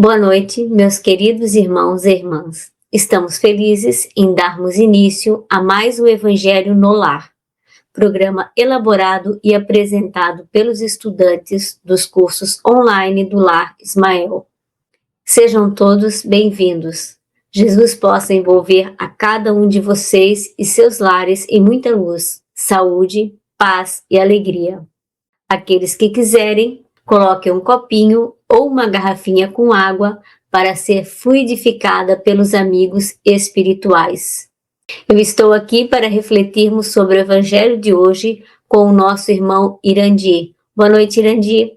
Boa noite, meus queridos irmãos e irmãs. Estamos felizes em darmos início a mais um Evangelho no Lar, programa elaborado e apresentado pelos estudantes dos cursos online do Lar Ismael. Sejam todos bem-vindos. Jesus possa envolver a cada um de vocês e seus lares em muita luz, saúde, paz e alegria. Aqueles que quiserem, coloquem um copinho ou uma garrafinha com água para ser fluidificada pelos amigos espirituais. Eu estou aqui para refletirmos sobre o Evangelho de hoje com o nosso irmão Irandi. Boa noite, Irandi.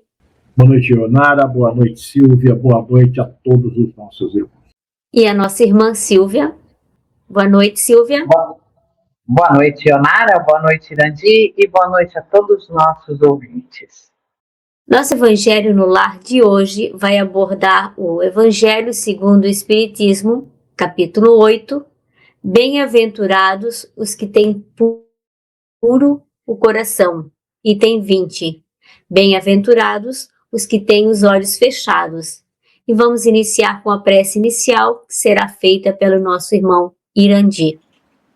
Boa noite, Ionara. Boa noite, Silvia. Boa noite a todos os nossos irmãos. E a nossa irmã Silvia. Boa noite, Silvia. Boa noite, Ionara. Boa noite, Irandi. E boa noite a todos os nossos ouvintes. Nosso Evangelho no Lar de hoje vai abordar o Evangelho segundo o Espiritismo, capítulo 8, Bem-aventurados os que têm puro o coração, item 20. Bem-aventurados os que têm os olhos fechados. E vamos iniciar com a prece inicial, que será feita pelo nosso irmão Irandi.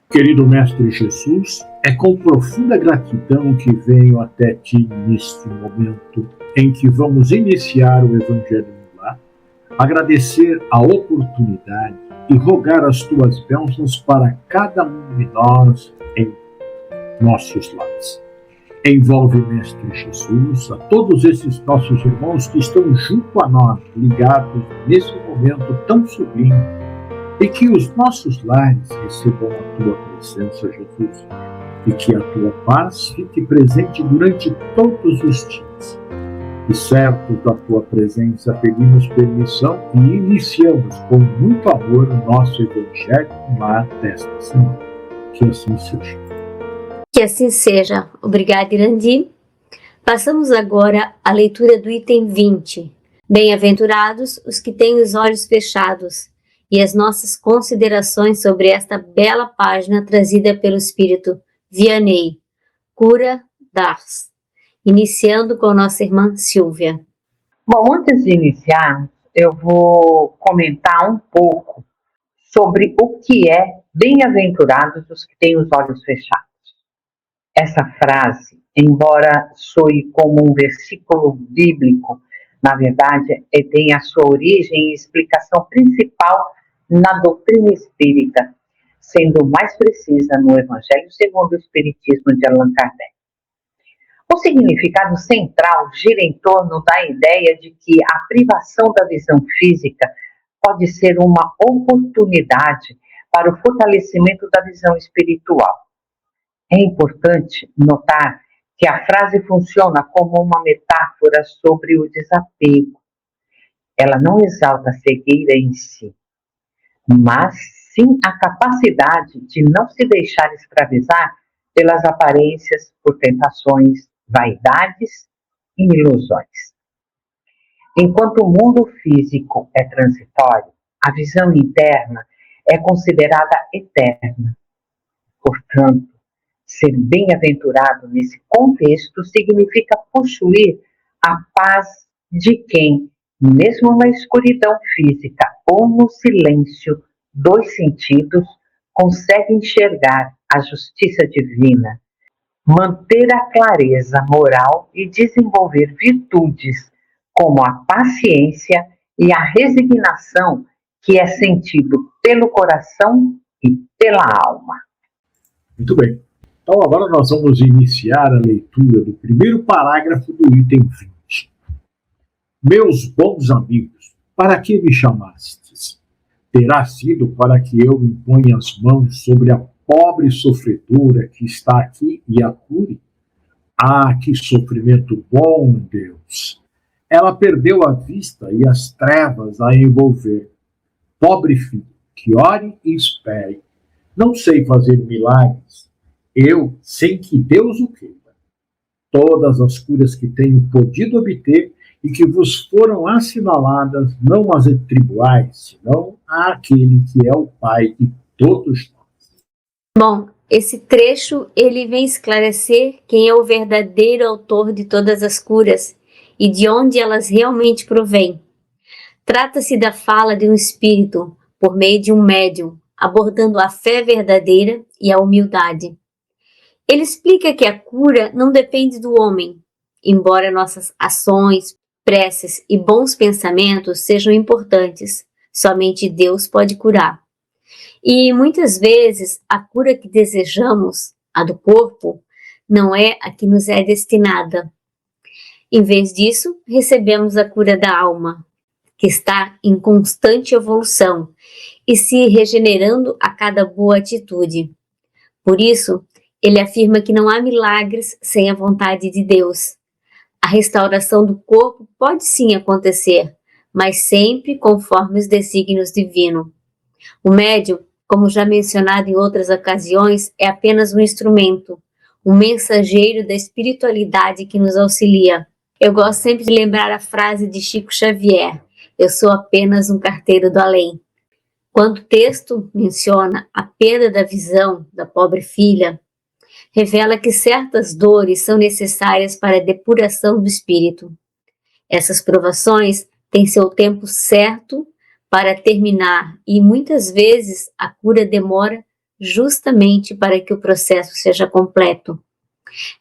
Querido Mestre Jesus, é com profunda gratidão que venho até Ti neste momento em que vamos iniciar o Evangelho no Lar, agradecer a oportunidade e rogar as Tuas bênçãos para cada um de nós em nossos lares. Envolve, Mestre Jesus, a todos esses nossos irmãos que estão junto a nós, ligados nesse momento tão sublime, e que os nossos lares recebam a Tua presença, Jesus, e que a Tua paz fique presente durante todos os dias. E certos da Tua presença, pedimos permissão e iniciamos com muito amor o nosso Evangelho no Lar desta semana. Que assim seja. Que assim seja. Obrigada, Irandi. Passamos agora à leitura do item 20. Bem-aventurados os que têm os olhos fechados, e as nossas considerações sobre esta bela página trazida pelo Espírito Vianney, Cura d'Ars, iniciando com nossa irmã Silvia. Bom, antes de iniciar, eu vou comentar um pouco sobre o que é bem-aventurados os que têm os olhos fechados. Essa frase, embora soe como um versículo bíblico, na verdade, tem a sua origem e explicação principal na doutrina espírita, sendo mais precisa no Evangelho segundo o Espiritismo de Allan Kardec. O significado central gira em torno da ideia de que a privação da visão física pode ser uma oportunidade para o fortalecimento da visão espiritual. É importante notar que a frase funciona como uma metáfora sobre o desapego. Ela não exalta a cegueira em si, mas sim a capacidade de não se deixar escravizar pelas aparências, por tentações, vaidades e ilusões. Enquanto o mundo físico é transitório, a visão interna é considerada eterna. Portanto, ser bem-aventurado nesse contexto significa possuir a paz de quem, mesmo na escuridão física ou no silêncio dos sentidos, consegue enxergar a justiça divina, manter a clareza moral e desenvolver virtudes como a paciência e a resignação que é sentido pelo coração e pela alma. Muito bem. Então agora nós vamos iniciar a leitura do primeiro parágrafo do item 20. Meus bons amigos, para que me chamastes? Terá sido para que eu imponha as mãos sobre a pobre sofredora que está aqui e a cure? Ah, que sofrimento bom, Deus! Ela perdeu a vista e as trevas a envolver. Pobre filho, que ore e espere. Não sei fazer milagres, eu, sem que Deus o queira. Todas as curas que tenho podido obter e que vos foram assinaladas, não as atribuais, senão àquele que é o Pai de todos nós. Bom, esse trecho ele vem esclarecer quem é o verdadeiro autor de todas as curas e de onde elas realmente provêm. Trata-se da fala de um espírito por meio de um médium, abordando a fé verdadeira e a humildade. Ele explica que a cura não depende do homem, embora nossas ações, preces e bons pensamentos sejam importantes, somente Deus pode curar. E muitas vezes a cura que desejamos, a do corpo, não é a que nos é destinada. Em vez disso, recebemos a cura da alma, que está em constante evolução e se regenerando a cada boa atitude. Por isso, ele afirma que não há milagres sem a vontade de Deus. A restauração do corpo pode sim acontecer, mas sempre conforme os desígnios divinos. O médium, como já mencionado em outras ocasiões, é apenas um instrumento, um mensageiro da espiritualidade que nos auxilia. Eu gosto sempre de lembrar a frase de Chico Xavier: eu sou apenas um carteiro do além. Quando o texto menciona a perda da visão da pobre filha, revela que certas dores são necessárias para a depuração do espírito. Essas provações têm seu tempo certo para terminar e muitas vezes a cura demora justamente para que o processo seja completo.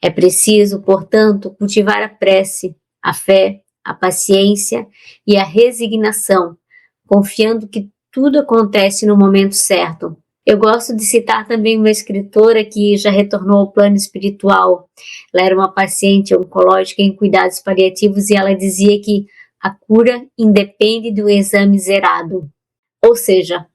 É preciso, portanto, cultivar a prece, a fé, a paciência e a resignação, confiando que tudo acontece no momento certo. Eu gosto de citar também uma escritora que já retornou ao plano espiritual. Ela era uma paciente oncológica em cuidados paliativos e ela dizia que a cura independe do exame zerado. Ou seja,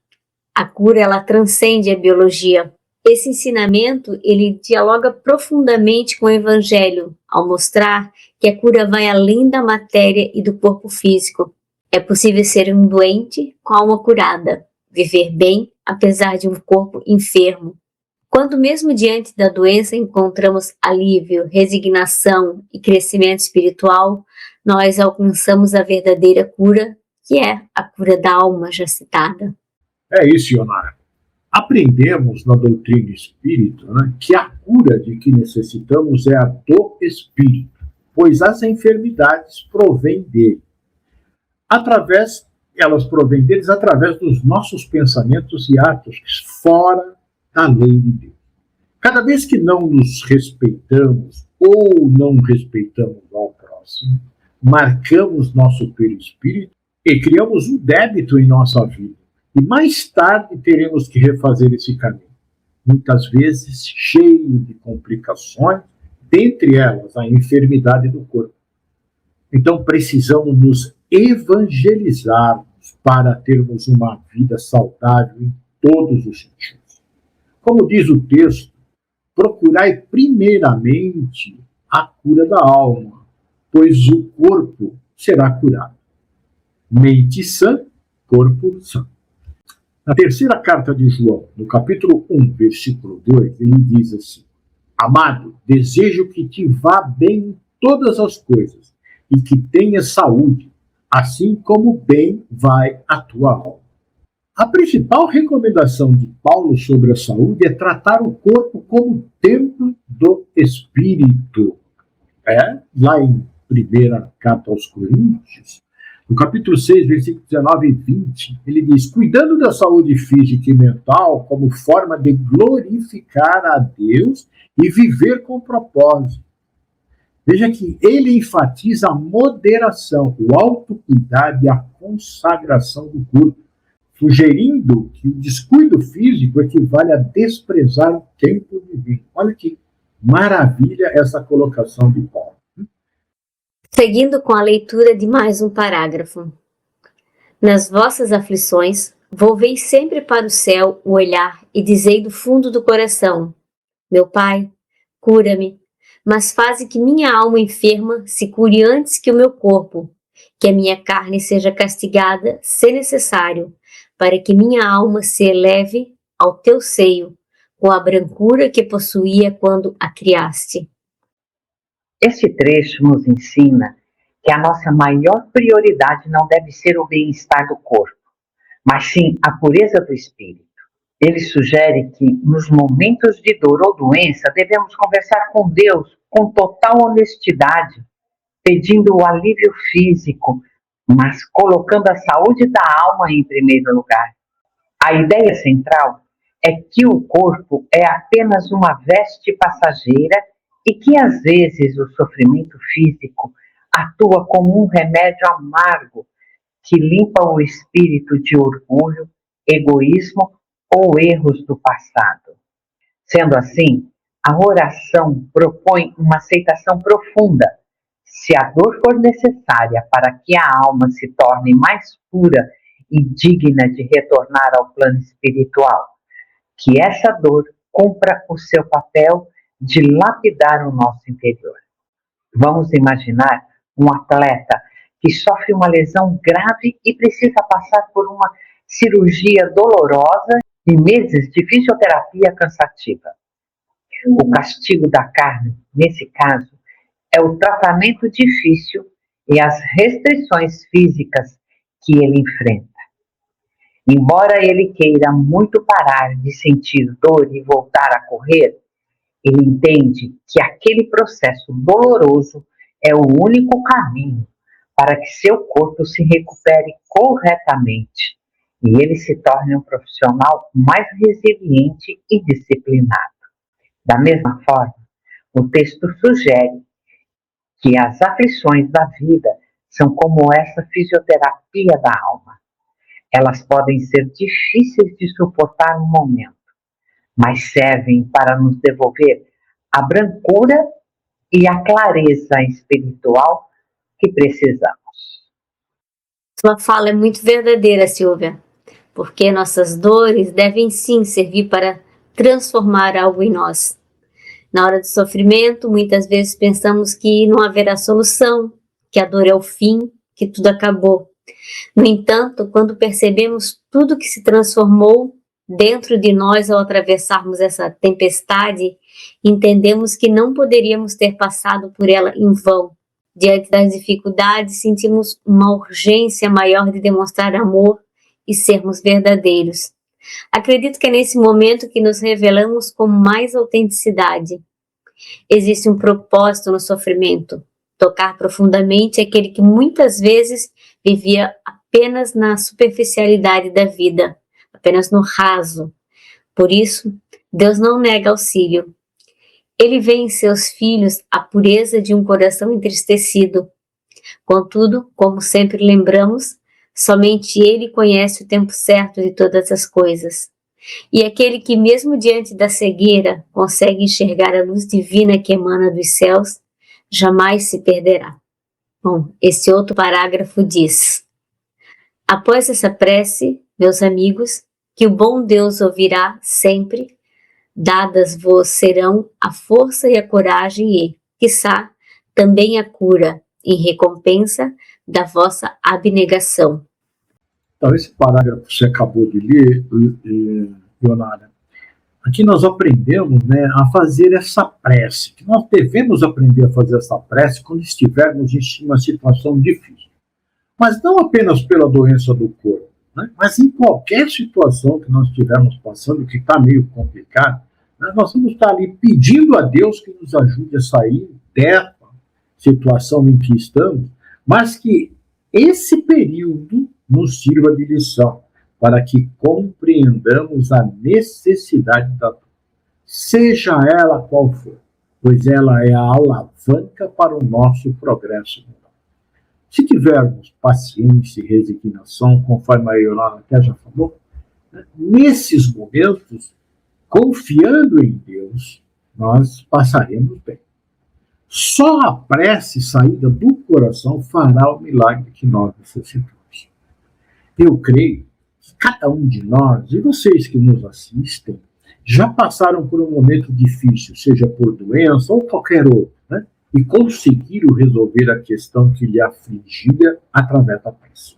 a cura ela transcende a biologia. Esse ensinamento ele dialoga profundamente com o Evangelho, ao mostrar que a cura vai além da matéria e do corpo físico. É possível ser um doente com a alma curada, viver bem apesar de um corpo enfermo. Quando mesmo diante da doença encontramos alívio, resignação e crescimento espiritual, nós alcançamos a verdadeira cura, que é a cura da alma já citada. É isso, Ionara. Aprendemos na doutrina espírita, que a cura de que necessitamos é a do espírito, pois as enfermidades provêm dele. Elas provêm deles através dos nossos pensamentos e atos fora da lei de Deus. Cada vez que não nos respeitamos ou não respeitamos ao próximo, marcamos nosso perispírito e criamos um débito em nossa vida. E mais tarde teremos que refazer esse caminho, muitas vezes cheio de complicações, dentre elas a enfermidade do corpo. Então precisamos nos evangelizarmos para termos uma vida saudável em todos os sentidos. Como diz o texto, procurai primeiramente a cura da alma, pois o corpo será curado. Mente sã, corpo sã. Na terceira carta de João, no capítulo 1, versículo 2, ele diz assim: amado, desejo que te vá bem em todas as coisas e que tenhas saúde, assim como bem vai a tua alma. A principal recomendação de Paulo sobre a saúde é tratar o corpo como templo do Espírito. Lá em primeira carta aos Coríntios, no capítulo 6, versículos 19 e 20, ele diz: cuidando da saúde física e mental como forma de glorificar a Deus e viver com propósito. Veja que ele enfatiza a moderação, o autocuidado e a consagração do corpo, sugerindo que o descuido físico equivale a desprezar o tempo divino. Olha que maravilha essa colocação de Paulo. Seguindo com a leitura de mais um parágrafo. Nas vossas aflições, volvei sempre para o céu o olhar e dizei do fundo do coração: meu Pai, cura-me, mas faze que minha alma enferma se cure antes que o meu corpo, que a minha carne seja castigada, se necessário, para que minha alma se eleve ao teu seio, com a brancura que possuía quando a criaste. Esse trecho nos ensina que a nossa maior prioridade não deve ser o bem-estar do corpo, mas sim a pureza do espírito. Ele sugere que, nos momentos de dor ou doença, devemos conversar com Deus com total honestidade, pedindo o alívio físico, mas colocando a saúde da alma em primeiro lugar. A ideia central é que o corpo é apenas uma veste passageira e que às vezes o sofrimento físico atua como um remédio amargo que limpa o espírito de orgulho, egoísmo ou erros do passado. Sendo assim, a oração propõe uma aceitação profunda. Se a dor for necessária para que a alma se torne mais pura e digna de retornar ao plano espiritual, que essa dor cumpra o seu papel de lapidar o nosso interior. Vamos imaginar um atleta que sofre uma lesão grave e precisa passar por uma cirurgia dolorosa e meses de fisioterapia cansativa. O castigo da carne, nesse caso, é o tratamento difícil e as restrições físicas que ele enfrenta. Embora ele queira muito parar de sentir dor e voltar a correr, ele entende que aquele processo doloroso é o único caminho para que seu corpo se recupere corretamente e ele se torne um profissional mais resiliente e disciplinado. Da mesma forma, o texto sugere que as aflições da vida são como essa fisioterapia da alma. Elas podem ser difíceis de suportar no momento, mas servem para nos devolver a brancura e a clareza espiritual que precisamos. Sua fala é muito verdadeira, Silvia, porque nossas dores devem sim servir para transformar algo em nós. Na hora do sofrimento, muitas vezes pensamos que não haverá solução, que a dor é o fim, que tudo acabou. No entanto, quando percebemos tudo que se transformou dentro de nós ao atravessarmos essa tempestade, entendemos que não poderíamos ter passado por ela em vão. Diante das dificuldades, sentimos uma urgência maior de demonstrar amor e sermos verdadeiros. Acredito que é nesse momento que nos revelamos com mais autenticidade. Existe um propósito no sofrimento, tocar profundamente aquele que muitas vezes vivia apenas na superficialidade da vida, apenas no raso. Por isso, Deus não nega auxílio. Ele vê em seus filhos a pureza de um coração entristecido. Contudo, como sempre lembramos, somente Ele conhece o tempo certo de todas as coisas. E aquele que, mesmo diante da cegueira, consegue enxergar a luz divina que emana dos céus, jamais se perderá. Bom, esse outro parágrafo diz: após essa prece, meus amigos, que o bom Deus ouvirá sempre, dadas vos serão a força e a coragem e, quiçá, também a cura, em recompensa da vossa abnegação. Então, esse parágrafo que você acabou de ler, Leonara, aqui nós aprendemos, né, a fazer essa prece, que nós devemos aprender a fazer essa prece quando estivermos em uma situação difícil. Mas não apenas pela doença do corpo, né, mas em qualquer situação que nós estivermos passando, que está meio complicado, né, nós vamos estar ali pedindo a Deus que nos ajude a sair dessa situação em que estamos, mas que esse período nos sirva de lição, para que compreendamos a necessidade da dor, seja ela qual for, pois ela é a alavanca para o nosso progresso moral. Se tivermos paciência e resignação, conforme a Leonara até já falou, né, nesses momentos, confiando em Deus, nós passaremos bem. Só a prece saída do coração fará o milagre que nós necessitamos. Eu creio que cada um de nós, e vocês que nos assistem, já passaram por um momento difícil, seja por doença ou qualquer outro, né? E conseguiram resolver a questão que lhe afligia através da prece.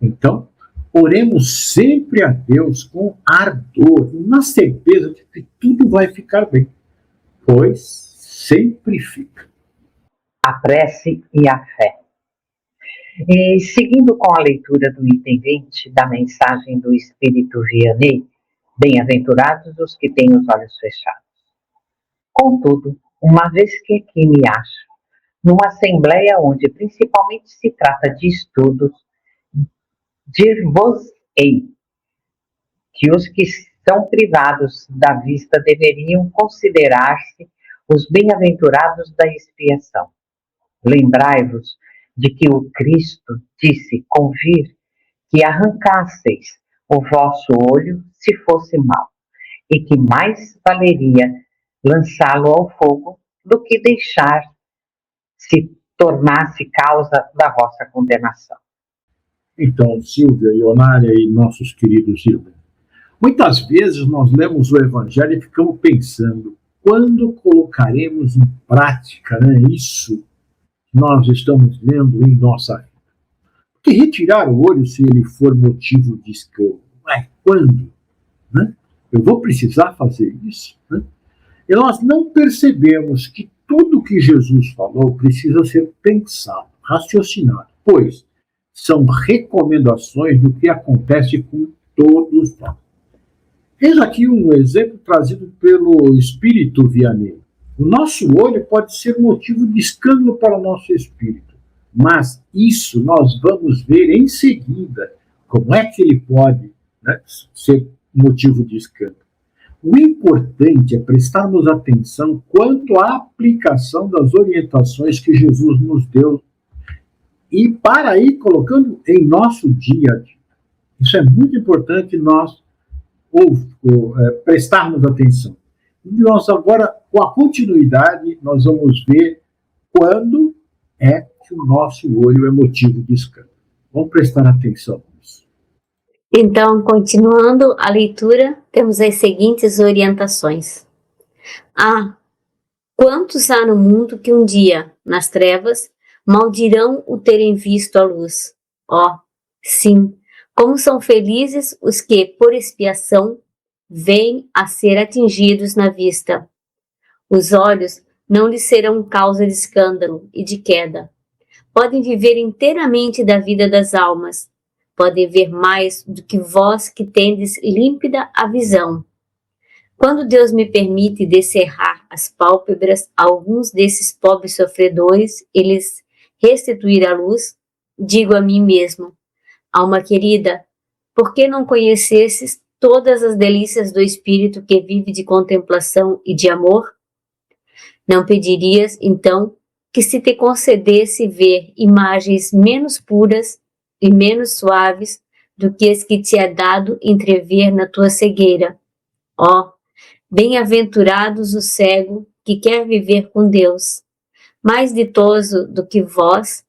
Então, oremos sempre a Deus com ardor, na certeza de que tudo vai ficar bem, pois sempre fica. A prece e a fé. E, seguindo com a leitura do item 20 da mensagem do Espírito Vianney, bem-aventurados os que têm os olhos fechados. Contudo, uma vez que aqui me acho, numa assembleia onde principalmente se trata de estudos, dir-vos-ei que os que são privados da vista deveriam considerar-se os bem-aventurados da expiação. Lembrai-vos de que o Cristo disse convir que arrancasseis o vosso olho se fosse mau, e que mais valeria lançá-lo ao fogo do que deixar se tornasse causa da vossa condenação. Então, Silvia, Ionária e nossos queridos irmãos, muitas vezes nós lemos o Evangelho e ficamos pensando, quando colocaremos em prática, isso que nós estamos lendo em nossa vida? Porque retirar o olho, se ele for motivo de escândalo, quando? Eu vou precisar fazer isso? E nós não percebemos que tudo que Jesus falou precisa ser pensado, raciocinado, pois são recomendações do que acontece com todos nós. Eis aqui um exemplo trazido pelo Espírito Vianney. O nosso olho pode ser motivo de escândalo para o nosso espírito, mas isso nós vamos ver em seguida, como é que ele pode ser motivo de escândalo. O importante é prestarmos atenção quanto à aplicação das orientações que Jesus nos deu e para ir colocando em nosso dia a dia. Isso é muito importante nós prestarmos atenção. E nós agora, com a continuidade, nós vamos ver quando é que o nosso olho é motivo de escândalo. Vamos prestar atenção nisso. Então, continuando a leitura, temos as seguintes orientações. Quantos há no mundo que um dia, nas trevas, maldirão o terem visto a luz? Sim, como são felizes os que, por expiação, vêm a ser atingidos na vista. Os olhos não lhes serão causa de escândalo e de queda. Podem viver inteiramente da vida das almas. Podem ver mais do que vós que tendes límpida a visão. Quando Deus me permite descerrar as pálpebras a alguns desses pobres sofredores e lhes restituir a luz, digo a mim mesmo, alma querida, por que não conhecesses todas as delícias do Espírito que vive de contemplação e de amor? Não pedirias, então, que se te concedesse ver imagens menos puras e menos suaves do que as que te é dado entrever na tua cegueira? Bem-aventurados o cego que quer viver com Deus. Mais ditoso do que vós,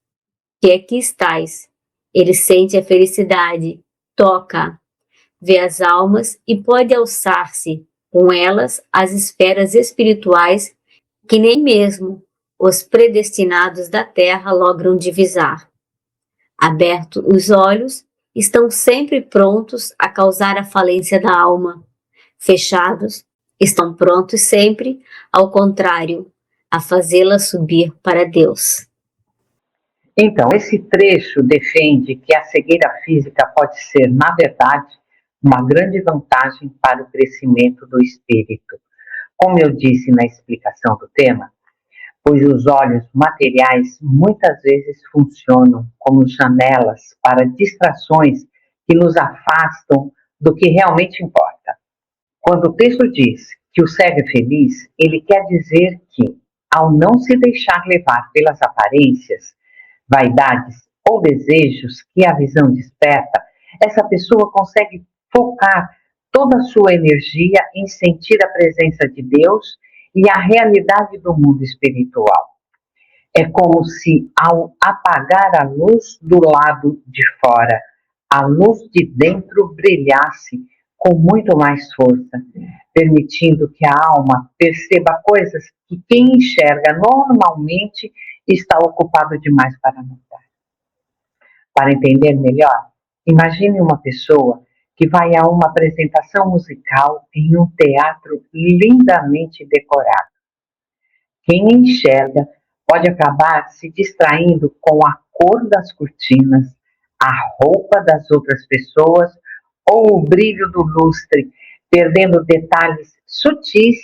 que aqui estáis. Ele sente a felicidade, toca, vê as almas e pode alçar-se com elas às esferas espirituais que nem mesmo os predestinados da terra logram divisar. Abertos os olhos, estão sempre prontos a causar a falência da alma. Fechados, estão prontos sempre, ao contrário, a fazê-la subir para Deus. Então, esse trecho defende que a cegueira física pode ser, na verdade, uma grande vantagem para o crescimento do espírito. Como eu disse na explicação do tema, pois os olhos materiais muitas vezes funcionam como janelas para distrações que nos afastam do que realmente importa. Quando o texto diz que o cego é feliz, ele quer dizer que, ao não se deixar levar pelas aparências, vaidades ou desejos que a visão desperta, essa pessoa consegue focar toda a sua energia em sentir a presença de Deus e a realidade do mundo espiritual. É como se, ao apagar a luz do lado de fora, a luz de dentro brilhasse com muito mais força, permitindo que a alma perceba coisas que quem enxerga normalmente está ocupado demais para notar. Para entender melhor, imagine uma pessoa que vai a uma apresentação musical em um teatro lindamente decorado. Quem enxerga pode acabar se distraindo com a cor das cortinas, a roupa das outras pessoas ou o brilho do lustre, perdendo detalhes sutis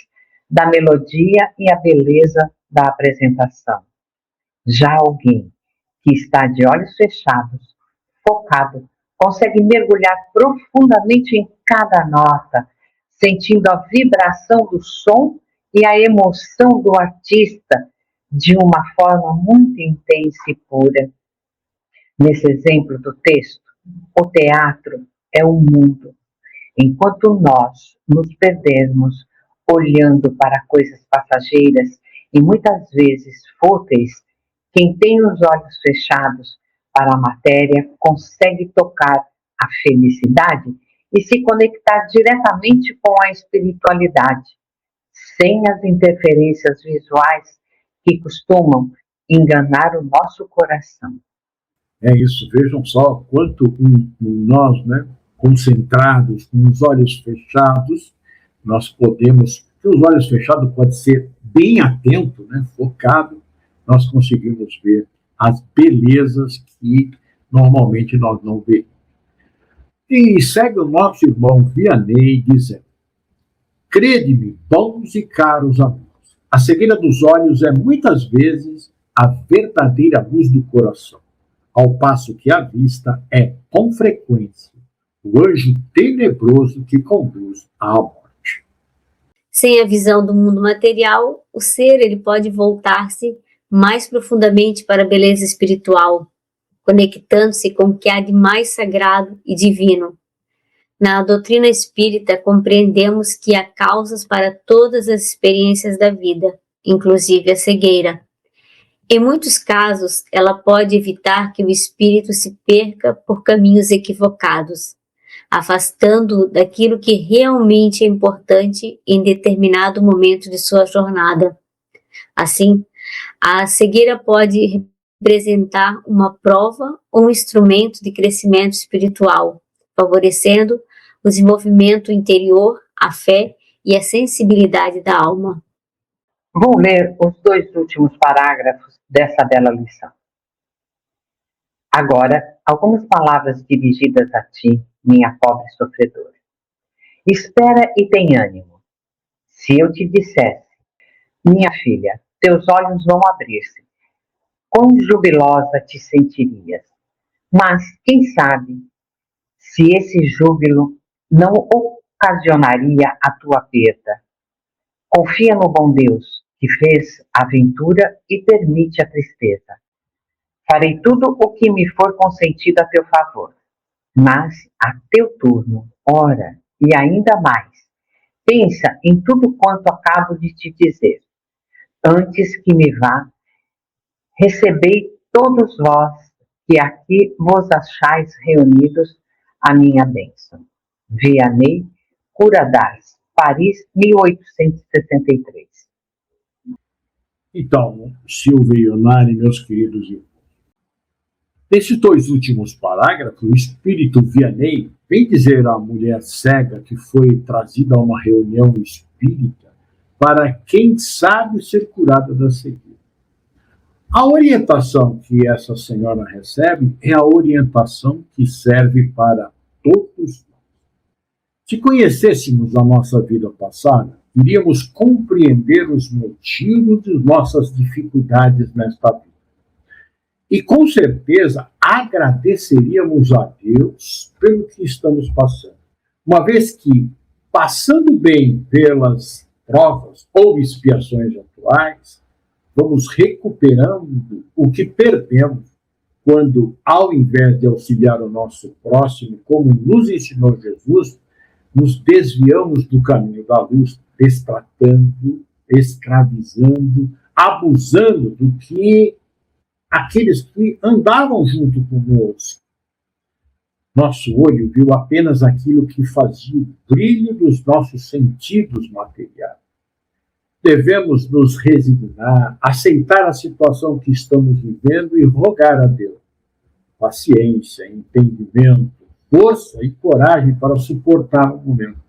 da melodia e a beleza da apresentação. Já alguém que está de olhos fechados, focado, consegue mergulhar profundamente em cada nota, sentindo a vibração do som e a emoção do artista de uma forma muito intensa e pura. Nesse exemplo do texto, o teatro é o mundo. Enquanto nós nos perdermos olhando para coisas passageiras e muitas vezes fúteis, quem tem os olhos fechados para a matéria consegue tocar a felicidade e se conectar diretamente com a espiritualidade, sem as interferências visuais que costumam enganar o nosso coração. É isso, vejam só quanto nós, né, concentrados, com os olhos fechados, nós podemos, os olhos fechados pode ser bem atento, né, focado, nós conseguimos ver as belezas que normalmente nós não vemos. E segue o nosso irmão Vianney dizendo: crede-me, bons e caros amigos, a cegueira dos olhos é muitas vezes a verdadeira luz do coração, ao passo que a vista é, com frequência, o anjo tenebroso que conduz à morte. Sem a visão do mundo material, o ser ele pode voltar-se mais profundamente para a beleza espiritual, conectando-se com o que há de mais sagrado e divino. Na doutrina espírita, compreendemos que há causas para todas as experiências da vida, inclusive a cegueira. Em muitos casos, ela pode evitar que o espírito se perca por caminhos equivocados, afastando-o daquilo que realmente é importante em determinado momento de sua jornada. Assim, a cegueira pode representar uma prova ou um instrumento de crescimento espiritual, favorecendo o desenvolvimento interior, a fé e a sensibilidade da alma. Vou ler os 2 últimos parágrafos dessa bela lição. Agora, algumas palavras dirigidas a ti, minha pobre sofredora. Espera e tem ânimo. Se eu te dissesse, minha filha, teus olhos vão abrir-se, quão jubilosa te sentirias. Mas, quem sabe, se esse júbilo não ocasionaria a tua perda. Confia no bom Deus, que fez a aventura e permite a tristeza. Farei tudo o que me for consentido a teu favor. Mas, a teu turno, ora, e ainda mais, pensa em tudo quanto acabo de te dizer. Antes que me vá, recebei todos vós que aqui vos achais reunidos a minha bênção. Vianney, Cura d'Ars, Paris, 1863. Então, Silvia e Ionari, meus queridos irmãos, nesses 2 últimos parágrafos, o espírito Vianney vem dizer à mulher cega que foi trazida a uma reunião espírita para, quem sabe, ser curada da cegueira. A orientação que essa senhora recebe é a orientação que serve para todos nós. Se conhecêssemos a nossa vida passada, iríamos compreender os motivos de nossas dificuldades nesta vida. E com certeza agradeceríamos a Deus pelo que estamos passando. Uma vez que, passando bem pelas provas ou expiações atuais, vamos recuperando o que perdemos quando, ao invés de auxiliar o nosso próximo, como nos ensinou Jesus, nos desviamos do caminho da luz, destratando, escravizando, abusando do que aqueles que andavam junto conosco. Nosso olho viu apenas aquilo que fazia o brilho dos nossos sentidos materiais. Devemos nos resignar, aceitar a situação que estamos vivendo e rogar a Deus paciência, entendimento, força e coragem para suportar o momento.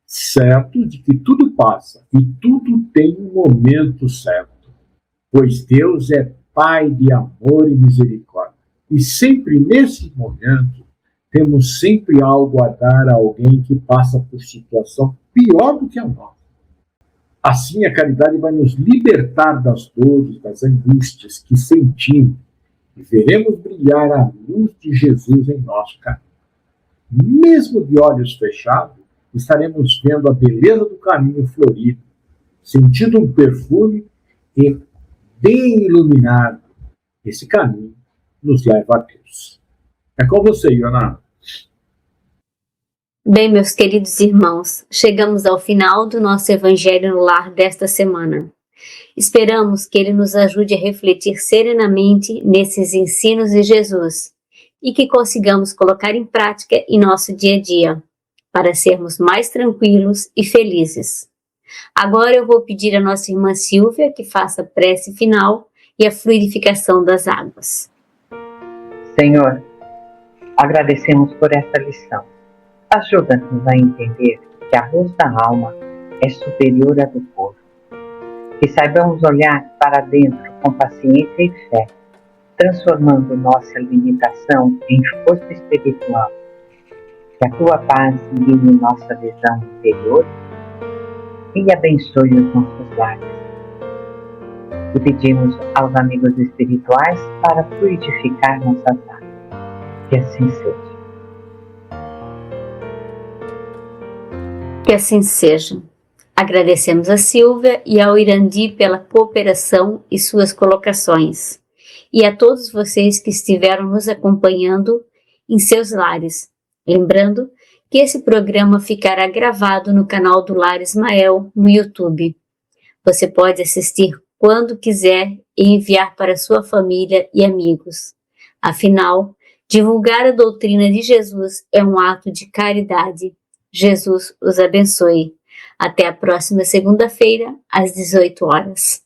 Certo de que tudo passa e tudo tem um momento certo, pois Deus é Pai de amor e misericórdia. E sempre nesse momento, temos sempre algo a dar a alguém que passa por situação pior do que a nossa. Assim, a caridade vai nos libertar das dores, das angústias que sentimos e veremos brilhar a luz de Jesus em nosso caminho. Mesmo de olhos fechados, estaremos vendo a beleza do caminho florido, sentindo um perfume e, bem iluminado, esse caminho nos leva a Deus. É com você, Ioná. Bem, meus queridos irmãos, chegamos ao final do nosso Evangelho no Lar desta semana. Esperamos que ele nos ajude a refletir serenamente nesses ensinos de Jesus e que consigamos colocar em prática em nosso dia a dia, para sermos mais tranquilos e felizes. Agora eu vou pedir à nossa irmã Silvia que faça a prece final e a fluidificação das águas. Senhor, agradecemos por esta lição. Ajuda-nos a entender que a luz da alma é superior à do corpo. Que saibamos olhar para dentro com paciência e fé, transformando nossa limitação em força espiritual. Que a Tua paz guie nossa visão interior e abençoe os nossos lares. E pedimos aos amigos espirituais para fluidificar nossas águas. Que assim seja. Que assim seja. Agradecemos a Silvia e ao Irandi pela cooperação e suas colocações, e a todos vocês que estiveram nos acompanhando em seus lares. Lembrando que esse programa ficará gravado no canal do Lar Ismael no YouTube. Você pode assistir quando quiser e enviar para sua família e amigos. Afinal, divulgar a doutrina de Jesus é um ato de caridade. Jesus os abençoe. Até a próxima segunda-feira, às 18 horas.